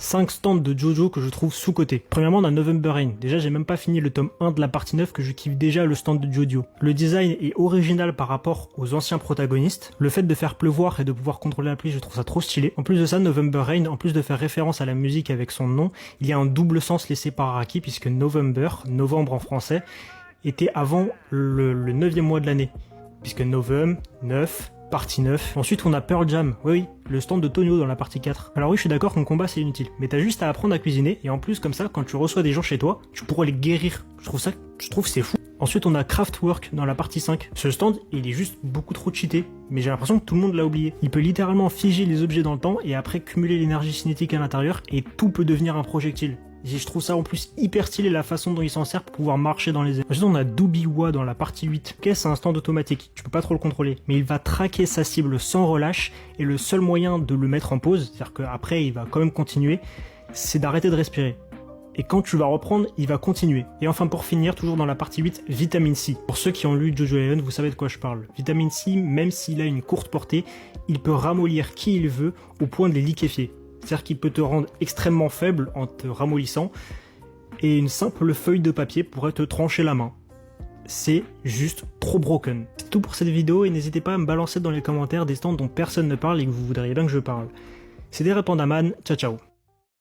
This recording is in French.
5 stands de JoJo que je trouve sous-cotés. Premièrement, on a November Rain. Déjà, j'ai même pas fini le tome 1 de la partie 9 que je kiffe déjà le stand de Jodio. Le design est original par rapport aux anciens protagonistes. Le fait de faire pleuvoir et de pouvoir contrôler la pluie, je trouve ça trop stylé. En plus de ça, November Rain, en plus de faire référence à la musique avec son nom, il y a un double sens laissé par Araki puisque November, novembre en français, était avant le 9e mois de l'année. Puisque November, 9, partie 9. Ensuite, on a Pearl Jam. Oui, le stand de Tonio dans la partie 4. Alors oui, je suis d'accord qu'en combat, c'est inutile. Mais t'as juste à apprendre à cuisiner. Et en plus, comme ça, quand tu reçois des gens chez toi, tu pourras les guérir. Je trouve c'est fou. Ensuite, on a Craftwork dans la partie 5. Ce stand, il est juste beaucoup trop cheaté. Mais j'ai l'impression que tout le monde l'a oublié. Il peut littéralement figer les objets dans le temps et après cumuler l'énergie cinétique à l'intérieur et tout peut devenir un projectile. Et je trouve ça en plus hyper stylé la façon dont il s'en sert pour pouvoir marcher dans les airs. Ensuite, on a Dubiwa dans la partie 8. Ok, c'est un stand automatique, tu peux pas trop le contrôler. Mais il va traquer sa cible sans relâche et le seul moyen de le mettre en pause, c'est-à-dire qu'après il va quand même continuer, c'est d'arrêter de respirer. Et quand tu vas reprendre, il va continuer. Et enfin pour finir, toujours dans la partie 8, Vitamine C. Pour ceux qui ont lu Jojo Island, vous savez de quoi je parle. Vitamine C, même s'il a une courte portée, il peut ramollir qui il veut au point de les liquéfier. C'est-à-dire qu'il peut te rendre extrêmement faible en te ramollissant et une simple feuille de papier pourrait te trancher la main. C'est juste trop broken. C'est tout pour cette vidéo et n'hésitez pas à me balancer dans les commentaires des stands dont personne ne parle et que vous voudriez bien que je parle. C'était Repandaman, ciao ciao.